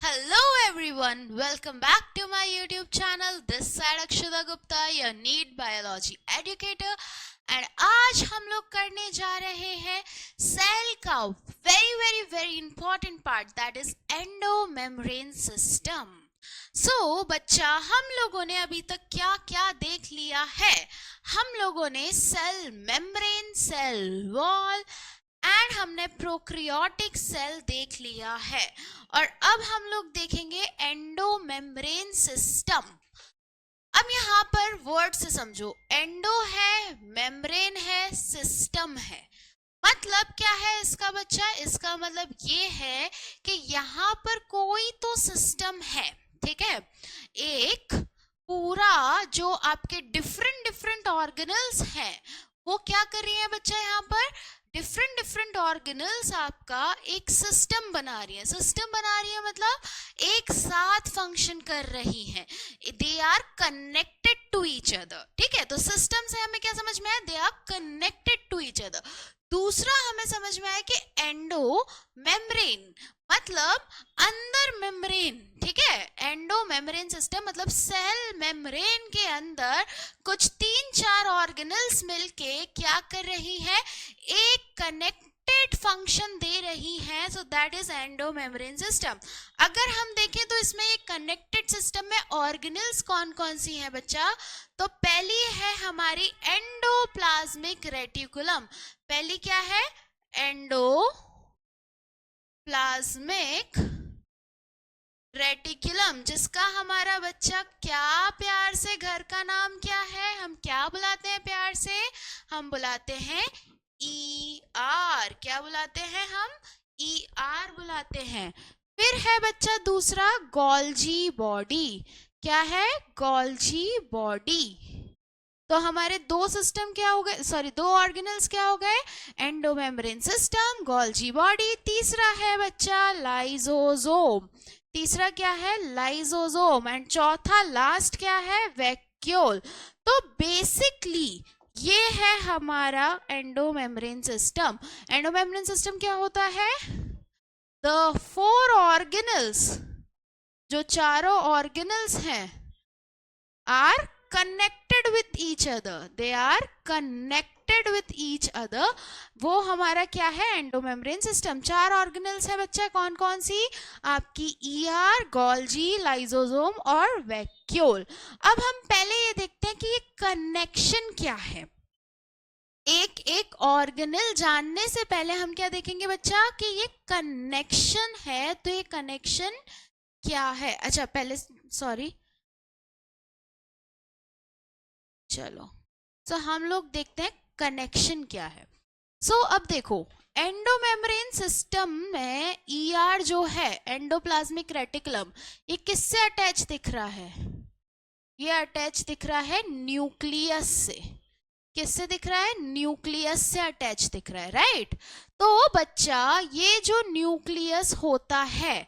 Hello everyone, welcome back to my YouTube channel. This side Akshada Gupta, your NEET Biology educator. And आज हम लोग करने जा रहे हैं सेल का very important part, that is endomembrane system. So बच्चा, हम लोगों ने अभी तक क्या क्या देख लिया है? हम लोगों ने cell membrane, cell wall and हमने प्रोक्रियोटिक सेल देख लिया है। और अब हम लोग देखेंगे एंडोमेम्ब्रेन सिस्टम। अब यहाँ पर वर्ड से समझो, एंडो है, मेम्ब्रेन है, सिस्टम है। मतलब क्या है इसका बच्चा? इसका मतलब ये है कि यहाँ पर कोई तो सिस्टम है, ठीक है। एक पूरा जो आपके डिफरेंट ऑर्गेनल्स हैं वो क्या कर रही है बच्चा? यहाँ पर डिफरेंट ऑर्गेनल्स आपका एक सिस्टम बना रही है। सिस्टम बना रही है मतलब एक साथ फंक्शन कर रही हैं, they are connected to each other, ठीक है। तो सिस्टम से हमें क्या समझ में आया? They are connected to each other. दूसरा हमें समझ में आया कि एंडो मेम्ब्रेन मतलब अंदर मेम्ब्रेन, ठीक है। एंडो मेम्ब्रेन सिस्टम मतलब सेल मेम्ब्रेन के अंदर कुछ 3-4 ऑर्गेनल्स मिलके क्या कर रही है? एक कनेक्टेड फंक्शन दे रही है। So that is endo membrane system. अगर हम देखें तो इसमें एक कनेक्टेड सिस्टम में ऑर्गेनल्स कौन कौन सी हैं बच्चा? तो पहली है हमारी एंडोप्लाज्मिक रेटिकुलम। पहली क्या है? एंडोप्लाज्मिक रेटिकुलम, जिसका हमारा बच्चा क्या प्यार से, घर का नाम क्या है? हम क्या बुलाते हैं प्यार से? हम बुलाते हैं ER। क्या बुलाते हैं हम? ER बुलाते हैं। फिर है बच्चा दूसरा गोल्जी बॉडी। क्या है? Golgi body. तो हमारे दो सिस्टम क्या हो गए, सॉरी दो ऑर्गेनल्स क्या हो गए? Endomembrane system, Golgi body. तीसरा है बच्चा लाइसोसोम। तीसरा क्या है? लाइसोसोम। एंड चौथा लास्ट क्या है? वैक्यूल। तो बेसिकली ये है हमारा एंडोमेम्ब्रेन सिस्टम। एंडोमेम्ब्रेन सिस्टम क्या होता है? द 4 ऑर्गेनल्स, जो चारों ऑर्गेनल्स हैं, are connected with each other, they are connected with each other। वो हमारा क्या है? Endomembrane system. 4 ऑर्गेनल्स है बच्चा, कौन कौन सी? आपकी ER, गोल्जी, लाइसोसोम और वैक्यूल। अब हम पहले ये देखते हैं कि ये कनेक्शन क्या है। एक एक ऑर्गेनल जानने से पहले हम क्या देखेंगे बच्चा? कि ये कनेक्शन है, तो ये कनेक्शन क्या है? अच्छा पहले सॉरी, चलो सो हम लोग देखते हैं कनेक्शन क्या है। अब देखो, एंडोमेम्ब्रेन सिस्टम में ER जो है, एंडोप्लाज्मिक रेटिकुलम, ये किससे अटैच दिख रहा है? ये अटैच दिख रहा है न्यूक्लियस से। किससे दिख रहा है? न्यूक्लियस से अटैच दिख रहा है, राइट। तो बच्चा ये जो न्यूक्लियस होता है,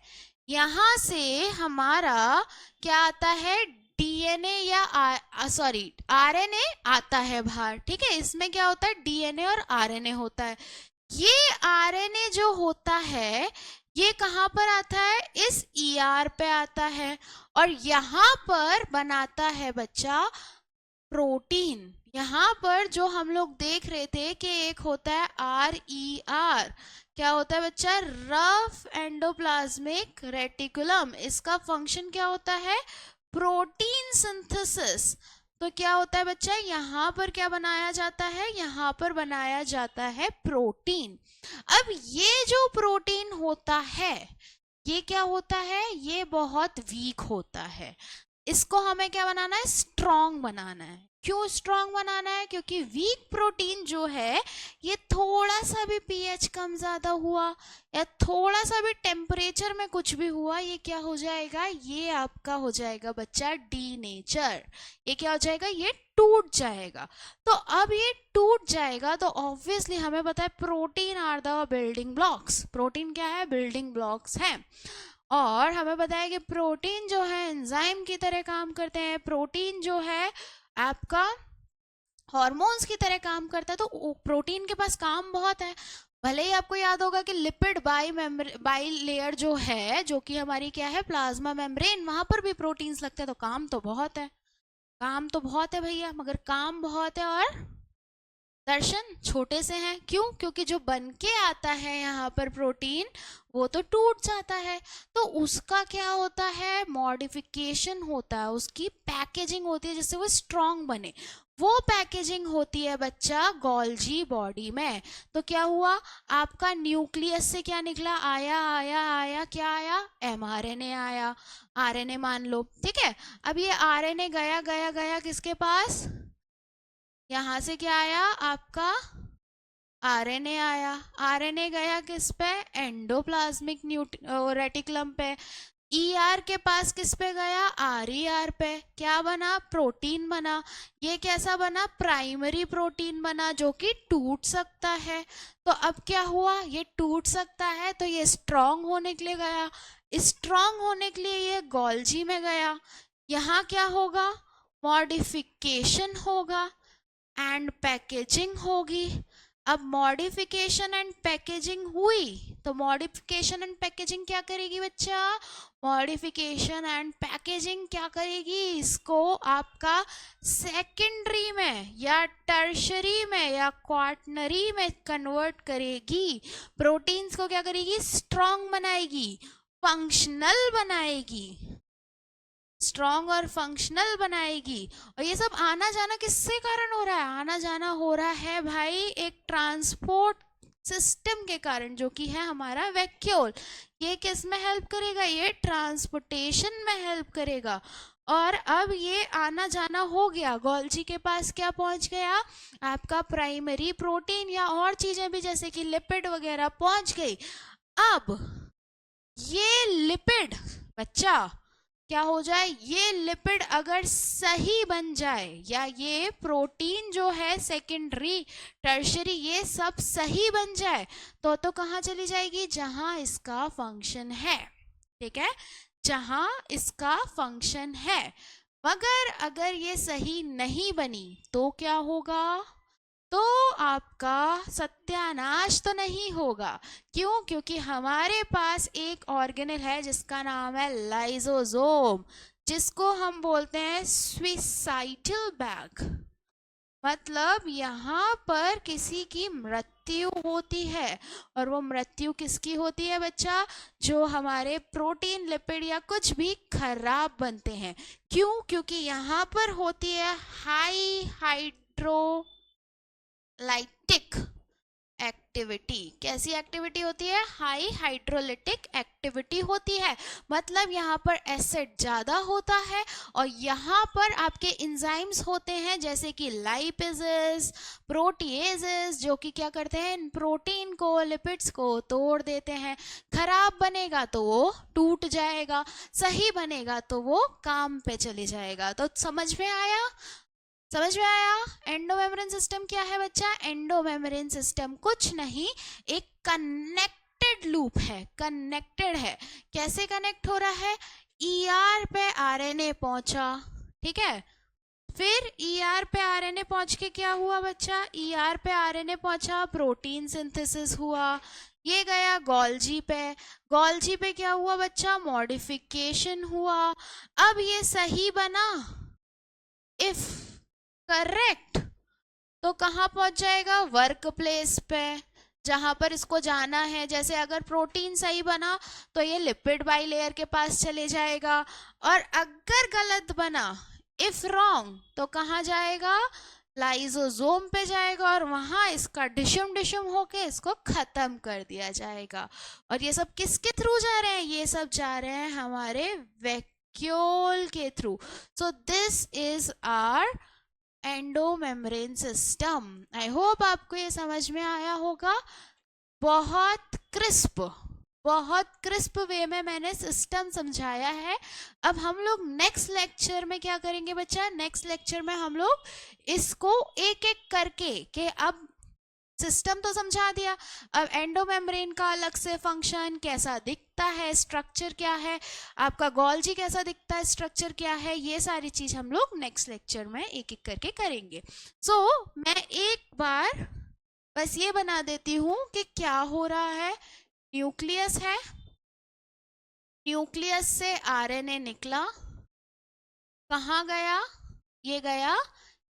यहां से हमारा क्या आता है? DNA या सॉरी RNA आता है बाहर, ठीक है। इसमें क्या होता है? DNA और RNA होता है। ये RNA जो होता है ये कहाँ पर आता है? इस ER पे आता है और यहाँ पर बनाता है बच्चा प्रोटीन। यहाँ पर जो हम लोग देख रहे थे कि एक होता है RER, क्या होता है बच्चा? Rough endoplasmic reticulum. इसका फंक्शन क्या होता है? Protein synthesis. तो क्या होता है बच्चा? यहाँ पर क्या बनाया जाता है? यहाँ पर बनाया जाता है प्रोटीन। अब ये जो प्रोटीन होता है ये क्या होता है? ये बहुत वीक होता है। इसको हमें क्या बनाना है? स्ट्रॉन्ग बनाना है। क्यों स्ट्रॉन्ग बनाना है? क्योंकि वीक प्रोटीन जो है ये थोड़ा सा भी pH कम ज्यादा हुआ या थोड़ा सा भी टेम्परेचर में कुछ भी हुआ, ये क्या हो जाएगा? ये आपका हो जाएगा बच्चा डीनेचर। ये क्या हो जाएगा? ये टूट जाएगा। तो अब ये टूट जाएगा तो ऑब्वियसली हमें पता है protein are the building blocks. Protein क्या है? बिल्डिंग ब्लॉक्स हैं। और हमें पता है कि प्रोटीन जो है एंजाइम की तरह काम करते हैं। प्रोटीन जो है आपका हॉर्मोन्स की तरह काम करता है। तो प्रोटीन के पास काम बहुत है। भले ही आपको याद होगा कि लिपिड बाई लेयर जो है, जो कि हमारी क्या है, प्लाज्मा मेम्ब्रेन, वहां पर भी प्रोटीन्स लगते हैं। तो काम तो बहुत है, काम तो बहुत है भैया, मगर काम बहुत है और दर्शन छोटे से हैं। क्यों? क्योंकि जो बन के आता है यहाँ पर प्रोटीन, वो तो टूट जाता है। तो उसका क्या होता है, मॉडिफिकेशन होता है, उसकी पैकेजिंग होती है जिससे वो स्ट्रांग बने। वो पैकेजिंग होती है बच्चा गोल्जी बॉडी में। तो क्या हुआ, आपका न्यूक्लियस से क्या निकला, आया आया आया, क्या आया, एमआरएनए आया, आरएनए मान लो, ठीक है। अब ये आरएनए गया गया गया किसके पास, यहां से क्या आया, आपका आरएनए आया। आरएनए गया किस पे, एंडोप्लाज्मिक रेटिकुलम पे। ईआर के पास किस पे गया, आरईआर पे। क्या बना, प्रोटीन बना। ये कैसा बना, प्राइमरी प्रोटीन बना, जो कि टूट सकता है। तो अब क्या हुआ, ये टूट सकता है तो ये स्ट्रांग होने के लिए गया, स्ट्रांग होने के लिए ये गोल्जी में गया। यहाँ क्या होगा, मॉडिफिकेशन होगा एंड पैकेजिंग होगी। अब मॉडिफिकेशन एंड पैकेजिंग हुई तो मॉडिफिकेशन एंड पैकेजिंग क्या करेगी बच्चा, मॉडिफिकेशन एंड पैकेजिंग क्या करेगी, इसको आपका सेकेंडरी में या टर्शरी में या क्वार्टनरी में कन्वर्ट करेगी। प्रोटीन्स को क्या करेगी, स्ट्रॉन्ग बनाएगी, फंक्शनल बनाएगी, स्ट्रॉन्ग और फंक्शनल बनाएगी। और ये सब आना जाना किससे कारण हो रहा है, आना जाना हो रहा है भाई एक ट्रांसपोर्ट सिस्टम के कारण, जो कि है हमारा वैक्यूल। ये किस में हेल्प करेगा, ये ट्रांसपोर्टेशन में हेल्प करेगा। और अब ये आना जाना हो गया, गोल्जी के पास क्या पहुंच गया, आपका प्राइमरी प्रोटीन या और चीजें भी जैसे कि लिपिड वगैरह पहुंच गई। अब ये लिपिड बच्चा क्या हो जाए, ये लिपिड अगर सही बन जाए, या ये प्रोटीन जो है सेकेंडरी टर्शरी ये सब सही बन जाए, तो कहाँ चली जाएगी, जहां इसका फंक्शन है, ठीक है, जहां इसका फंक्शन है। मगर अगर ये सही नहीं बनी तो क्या होगा, तो आपका सत्यानाश तो नहीं होगा। क्यों? क्योंकि हमारे पास एक ऑर्गेनेल है जिसका नाम है लाइसोसोम, जिसको हम बोलते हैं स्विसाइटल बैग। मतलब यहाँ पर किसी की मृत्यु होती है, और वो मृत्यु किसकी होती है बच्चा, जो हमारे प्रोटीन लिपिड या कुछ भी खराब बनते हैं। क्यों? क्योंकि यहाँ पर होती है हाई हाइड्रोलाइटिक एक्टिविटी। कैसी एक्टिविटी होती है, हाई हाइड्रोलिटिक एक्टिविटी होती है। मतलब यहाँ पर एसिड ज़्यादा होता है, और यहाँ पर आपके इंजाइम्स होते हैं जैसे कि लाइपेजेस, प्रोटीएजेस, जो कि क्या करते हैं, इन प्रोटीन को, लिपिड्स को तोड़ देते हैं। खराब बनेगा तो वो टूट जाएगा, सही बनेगा तो वो काम पे चले जाएगा। तो समझ में आया, समझ में आया। एंडोमेम्ब्रेन सिस्टम क्या है बच्चा, एंडोमेम्ब्रेन सिस्टम कुछ नहीं, एक कनेक्टेड लूप है, कनेक्टेड है। कैसे कनेक्ट हो रहा है, ईआर पे आरएनए पहुंचा, ठीक है, फिर ईआर पे आरएनए पहुंच के क्या हुआ बच्चा, ईआर पे आरएनए पहुंचा, प्रोटीन सिंथेसिस हुआ, ये गया गोल्जी पे, गोल्जी पे क्या हुआ बच्चा, मॉडिफिकेशन हुआ। अब ये सही बना, इफ करेक्ट, तो कहाँ पहुंच जाएगा, वर्क प्लेस पे, जहां पर इसको जाना है। जैसे अगर प्रोटीन सही बना तो ये लिपिड बाई लेयर के पास चले जाएगा, और अगर गलत बना, इफ रॉन्ग, तो कहाँ जाएगा, लाइसोसोम पे जाएगा, और वहां इसका डिशम डिशम होके इसको खत्म कर दिया जाएगा। और ये सब किसके थ्रू जा रहे हैं, ये सब जा रहे हैं हमारे वैक्यूल के थ्रू। So this is our endomembrane system. I hope आपको ये समझ में आया होगा। बहुत क्रिस्प वे में मैंने सिस्टम समझाया है। अब हम लोग नेक्स्ट लेक्चर में क्या करेंगे बच्चा, नेक्स्ट लेक्चर में हम लोग इसको एक एक करके, कि अब सिस्टम तो समझा दिया, अब एंडोमेम्ब्रेन का अलग से फंक्शन कैसा दिखता है, स्ट्रक्चर क्या है, आपका गोल्जी कैसा दिखता है, स्ट्रक्चर क्या है, ये सारी चीज हम लोग नेक्स्ट लेक्चर में एक एक करके करेंगे। सो मैं एक बार बस ये बना देती हूँ कि क्या हो रहा है। न्यूक्लियस है, न्यूक्लियस से आरएनए निकला, कहाँ गया, ये गया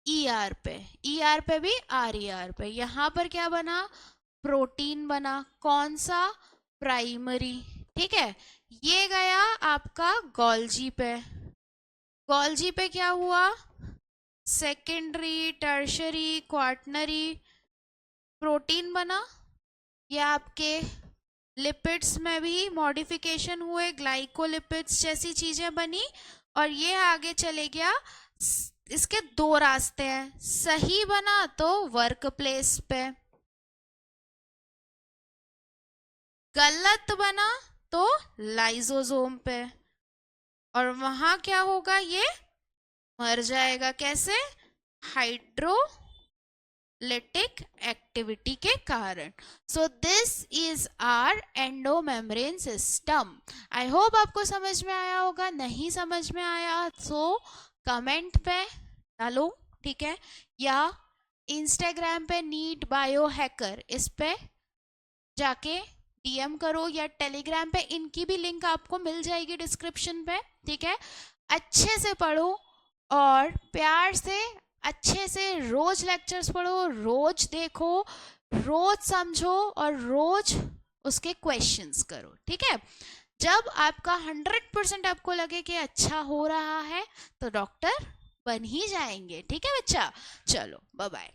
ईआर पे, ईआर पे भी आरईआर पे, यहाँ पर क्या बना, प्रोटीन बना, कौन सा, प्राइमरी, ठीक है। ये गया आपका गोल्जी पे, गोल्जी पे क्या हुआ, सेकेंडरी, टर्शरी, क्वार्टनरी, प्रोटीन बना। ये आपके लिपिड्स में भी मॉडिफिकेशन हुए, ग्लाइकोलिपिड्स जैसी चीजें बनी, और ये आगे चले गया। इसके दो रास्ते हैं, सही बना तो वर्क प्लेस पे, गलत बना तो लाइसोसोम पे, और वहां क्या होगा, ये मर जाएगा। कैसे, हाइड्रोलिटिक एक्टिविटी के कारण। So this is our endomembrane system. I hope आपको समझ में आया होगा, नहीं समझ में आया तो कमेंट पे डालो, ठीक है, या इंस्टाग्राम पे नीट बायो हैकर इस पे जाके डीएम करो, या टेलीग्राम पे, इनकी भी लिंक आपको मिल जाएगी डिस्क्रिप्शन पे, ठीक है। अच्छे से पढ़ो और प्यार से अच्छे से रोज लेक्चर्स पढ़ो, रोज देखो, रोज समझो और रोज उसके क्वेश्चंस करो, ठीक है। जब आपका 100% आपको लगे कि अच्छा हो रहा है तो डॉक्टर बन ही जाएंगे, ठीक है बच्चा। चलो बाय बाय।